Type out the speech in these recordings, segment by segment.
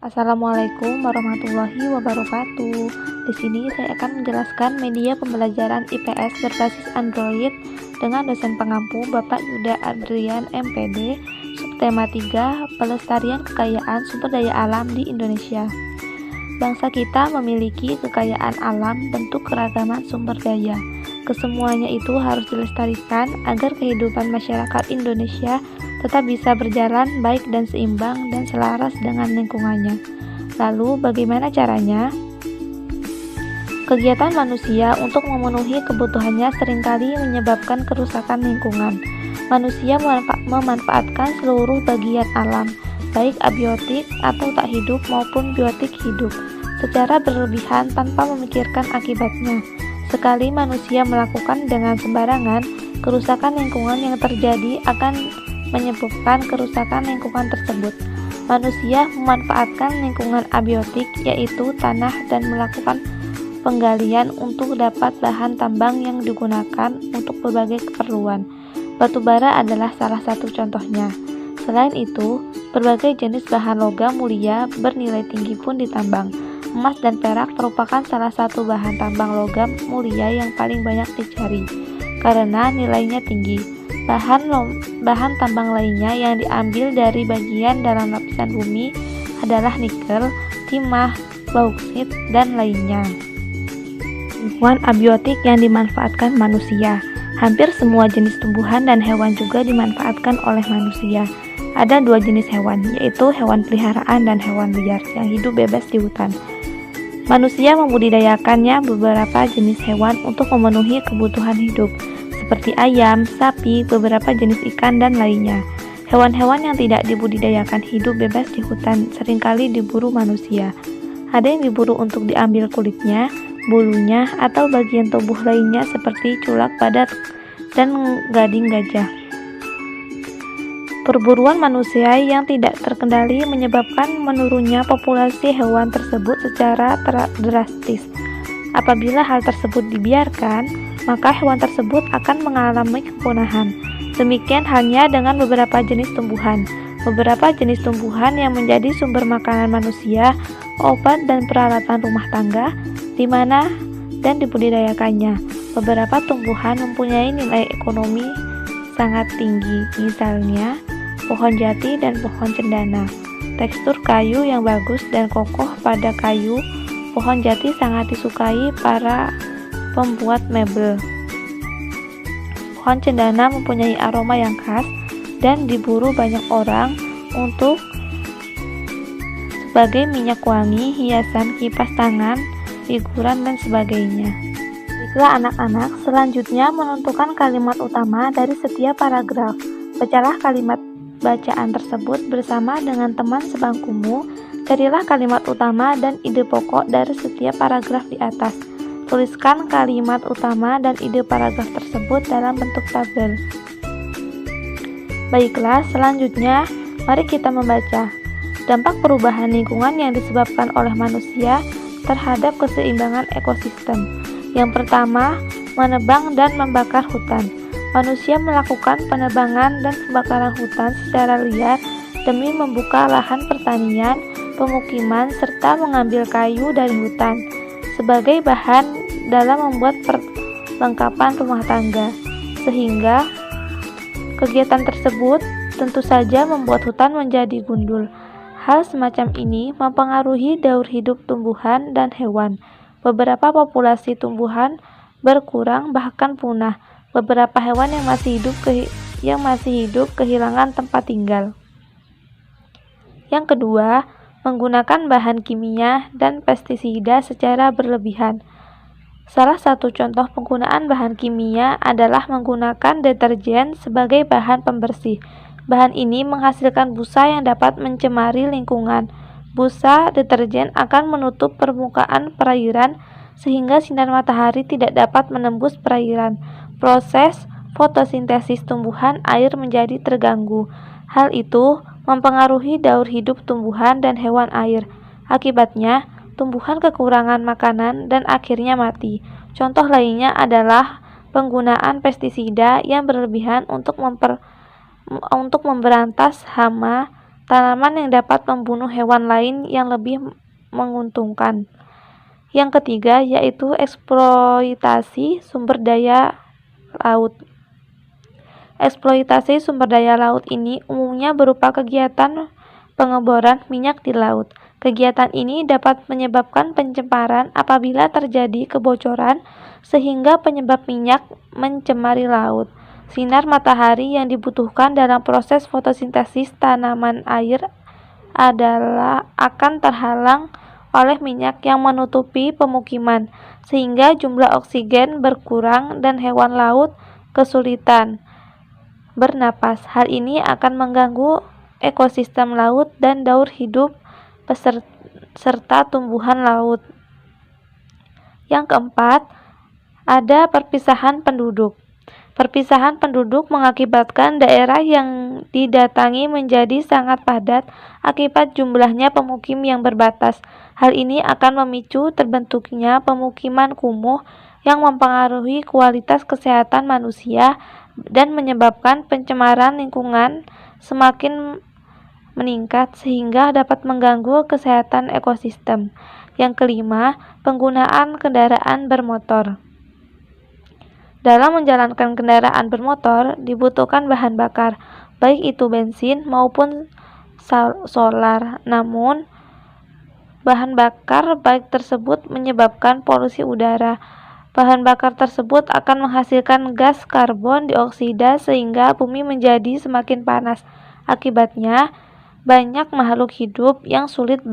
Assalamualaikum warahmatullahi wabarakatuh. Di sini saya akan menjelaskan media pembelajaran IPS berbasis Android dengan dosen pengampu Bapak Yuda Adrian MPD, subtema 3, pelestarian kekayaan sumber daya alam di Indonesia. Bangsa kita memiliki kekayaan alam bentuk keragaman sumber daya. Kesemuanya itu harus dilestarikan agar kehidupan masyarakat Indonesia tetap bisa berjalan baik dan seimbang dan selaras dengan lingkungannya. Lalu bagaimana caranya? Kegiatan manusia untuk memenuhi kebutuhannya seringkali menyebabkan kerusakan lingkungan. Manusia memanfaatkan seluruh bagian alam, baik abiotik atau tak hidup maupun biotik hidup, secara berlebihan tanpa memikirkan akibatnya. Sekali manusia melakukan dengan sembarangan, kerusakan lingkungan yang terjadi akan menyebabkan kerusakan lingkungan tersebut. Manusia memanfaatkan lingkungan abiotik, yaitu tanah, dan melakukan penggalian untuk dapat bahan tambang yang digunakan untuk berbagai keperluan. Batu bara adalah salah satu contohnya. Selain itu, berbagai jenis bahan logam mulia bernilai tinggi pun ditambang. Emas dan perak merupakan salah satu bahan tambang logam mulia yang paling banyak dicari, karena nilainya tinggi. Bahan tambang lainnya yang diambil dari bagian dalam lapisan bumi adalah nikel, timah, bauksit, dan lainnya. Lingkungan abiotik yang dimanfaatkan manusia. Hampir semua jenis tumbuhan dan hewan juga dimanfaatkan oleh manusia. Ada dua jenis hewan, yaitu hewan peliharaan dan hewan liar yang hidup bebas di hutan. Manusia membudidayakannya beberapa jenis hewan untuk memenuhi kebutuhan hidup, seperti ayam, sapi, beberapa jenis ikan, dan lainnya. Hewan-hewan yang tidak dibudidayakan hidup bebas di hutan seringkali diburu manusia. Ada yang diburu untuk diambil kulitnya, bulunya, atau bagian tubuh lainnya seperti culak badak dan gading gajah. Perburuan manusia yang tidak terkendali menyebabkan menurunnya populasi hewan tersebut secara drastis. Apabila hal tersebut dibiarkan, maka hewan tersebut akan mengalami kepunahan. Demikian halnya dengan beberapa jenis tumbuhan. Beberapa jenis tumbuhan yang menjadi sumber makanan manusia, obat dan peralatan rumah tangga, di mana dan dibudidayakannya. Beberapa tumbuhan mempunyai nilai ekonomi sangat tinggi, misalnya pohon jati dan pohon cendana. Tekstur kayu yang bagus dan kokoh pada kayu pohon jati sangat disukai para pembuat mebel. Pohon cendana mempunyai aroma yang khas dan diburu banyak orang untuk sebagai minyak wangi, hiasan, kipas tangan, figuran, dan sebagainya. Baiklah anak-anak, selanjutnya menentukan kalimat utama dari setiap paragraf. Bacalah kalimat bacaan tersebut bersama dengan teman sebangkumu. Carilah kalimat utama dan ide pokok dari setiap paragraf di atas. Tuliskan kalimat utama dan ide paragraf tersebut dalam bentuk tabel. Baiklah, selanjutnya mari kita membaca. Dampak perubahan lingkungan yang disebabkan oleh manusia terhadap keseimbangan ekosistem. Yang pertama, menebang dan membakar hutan. Manusia melakukan penebangan dan pembakaran hutan secara liar demi membuka lahan pertanian, pemukiman, serta mengambil kayu dari hutan sebagai bahan dalam membuat perlengkapan rumah tangga. Sehingga kegiatan tersebut tentu saja membuat hutan menjadi gundul. Hal semacam ini mempengaruhi daur hidup tumbuhan dan hewan. Beberapa populasi tumbuhan berkurang bahkan punah. Beberapa hewan yang masih hidup kehilangan tempat tinggal. Yang kedua, menggunakan bahan kimia dan pestisida secara berlebihan. Salah satu contoh penggunaan bahan kimia adalah menggunakan deterjen sebagai bahan pembersih. Bahan ini menghasilkan busa yang dapat mencemari lingkungan. Busa deterjen akan menutup permukaan perairan sehingga sinar matahari tidak dapat menembus perairan. Proses fotosintesis tumbuhan air menjadi terganggu. Hal itu mempengaruhi daur hidup tumbuhan dan hewan air. Akibatnya, tumbuhan kekurangan makanan dan akhirnya mati. Contoh lainnya adalah penggunaan pestisida yang berlebihan untuk memberantas hama tanaman yang dapat membunuh hewan lain yang lebih menguntungkan. Yang ketiga yaitu eksploitasi sumber daya laut. Eksploitasi sumber daya laut ini umumnya berupa kegiatan pengeboran minyak di laut. Kegiatan ini dapat menyebabkan pencemaran apabila terjadi kebocoran sehingga penyebab minyak mencemari laut. Sinar matahari yang dibutuhkan dalam proses fotosintesis tanaman air akan terhalang oleh minyak yang menutupi pemukiman, sehingga jumlah oksigen berkurang dan hewan laut kesulitan bernapas. Hal ini akan mengganggu ekosistem laut dan daur hidup serta tumbuhan laut. Yang keempat, ada perpisahan penduduk. Perpisahan penduduk mengakibatkan daerah yang didatangi menjadi sangat padat akibat jumlahnya pemukim yang berbatas. Hal ini akan memicu terbentuknya pemukiman kumuh yang mempengaruhi kualitas kesehatan manusia dan menyebabkan pencemaran lingkungan semakin meningkat sehingga dapat mengganggu kesehatan ekosistem. Yang kelima, penggunaan kendaraan bermotor. Dalam menjalankan kendaraan bermotor dibutuhkan bahan bakar, baik itu bensin maupun solar. Namun, bahan bakar baik tersebut menyebabkan polusi udara. Bahan bakar tersebut akan menghasilkan gas karbon dioksida sehingga bumi menjadi semakin panas. Akibatnya, banyak makhluk hidup yang sulit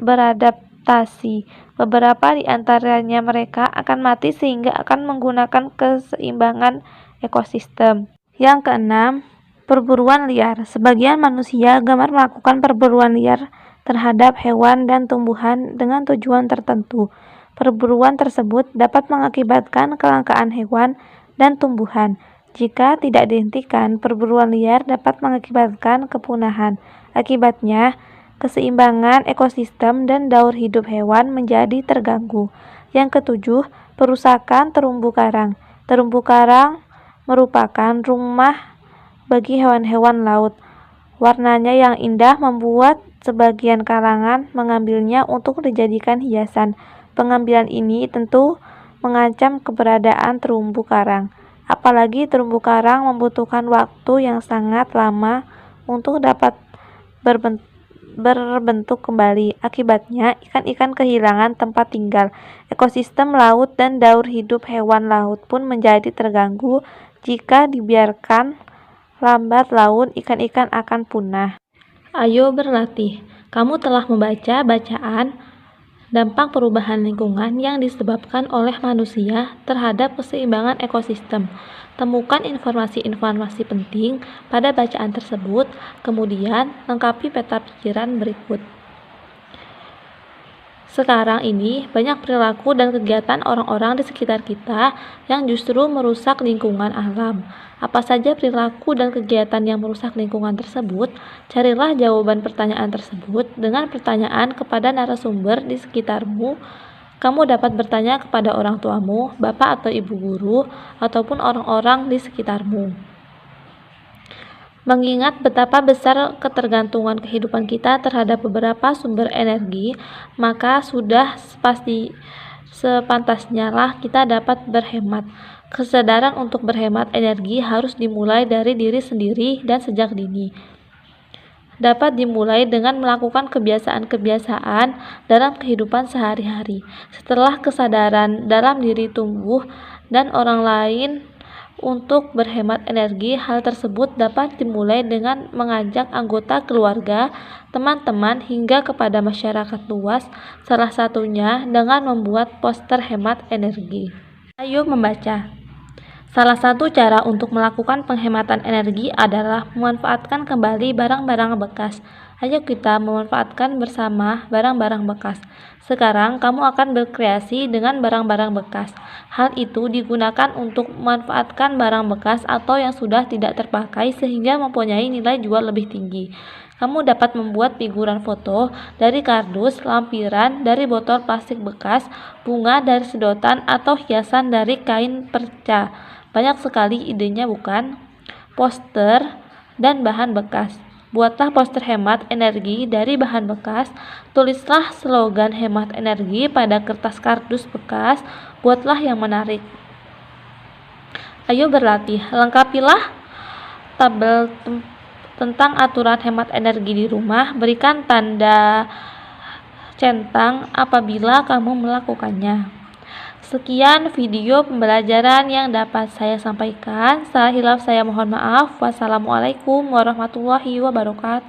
beradaptasi. Beberapa di antaranya mereka akan mati sehingga akan menggunakan keseimbangan ekosistem. Yang keenam, perburuan liar. Sebagian manusia gemar melakukan perburuan liar terhadap hewan dan tumbuhan dengan tujuan tertentu. Perburuan tersebut dapat mengakibatkan kelangkaan hewan dan tumbuhan. Jika tidak dihentikan, perburuan liar dapat mengakibatkan kepunahan. Akibatnya, keseimbangan ekosistem dan daur hidup hewan menjadi terganggu. Yang ketujuh, perusakan terumbu karang. Terumbu karang merupakan rumah bagi hewan-hewan laut. Warnanya yang indah membuat sebagian kalangan mengambilnya untuk dijadikan hiasan. Pengambilan ini tentu mengancam keberadaan terumbu karang. Apalagi terumbu karang membutuhkan waktu yang sangat lama untuk dapat berbentuk kembali. Akibatnya, ikan-ikan kehilangan tempat tinggal. Ekosistem laut dan daur hidup hewan laut pun menjadi terganggu. Jika dibiarkan lambat laun, ikan-ikan akan punah. Ayo berlatih. Kamu telah membaca bacaan dampak perubahan lingkungan yang disebabkan oleh manusia terhadap keseimbangan ekosistem. Temukan informasi-informasi penting pada bacaan tersebut, kemudian lengkapi peta pikiran berikut. Sekarang ini, banyak perilaku dan kegiatan orang-orang di sekitar kita yang justru merusak lingkungan alam. Apa saja perilaku dan kegiatan yang merusak lingkungan tersebut? Carilah jawaban pertanyaan tersebut dengan pertanyaan kepada narasumber di sekitarmu. Kamu dapat bertanya kepada orang tuamu, bapak atau ibu guru, ataupun orang-orang di sekitarmu. Mengingat betapa besar ketergantungan kehidupan kita terhadap beberapa sumber energi, maka sudah sepantasnya lah kita dapat berhemat. Kesadaran untuk berhemat energi harus dimulai dari diri sendiri dan sejak dini. Dapat dimulai dengan melakukan kebiasaan-kebiasaan dalam kehidupan sehari-hari. Setelah kesadaran dalam diri tumbuh dan orang lain untuk berhemat energi, hal tersebut dapat dimulai dengan mengajak anggota keluarga, teman-teman, hingga kepada masyarakat luas, salah satunya dengan membuat poster hemat energi. Ayo membaca. Salah satu cara untuk melakukan penghematan energi adalah memanfaatkan kembali barang-barang bekas. Ayo kita memanfaatkan bersama barang-barang bekas. Sekarang kamu akan berkreasi dengan barang-barang bekas. Hal itu digunakan untuk memanfaatkan barang bekas atau yang sudah tidak terpakai sehingga mempunyai nilai jual lebih tinggi. Kamu dapat membuat figuran foto dari kardus, lampiran dari botol plastik bekas, bunga dari sedotan, atau hiasan dari kain perca. Banyak sekali idenya bukan? Poster dan bahan bekas. Buatlah poster hemat energi dari bahan bekas. Tulislah slogan hemat energi pada kertas kardus bekas. Buatlah yang menarik. Ayo berlatih. Lengkapilah tabel tentang aturan hemat energi di rumah. Berikan tanda centang apabila kamu melakukannya. Sekian video pembelajaran yang dapat saya sampaikan. Salah hilaf saya mohon maaf. Wassalamualaikum warahmatullahi wabarakatuh.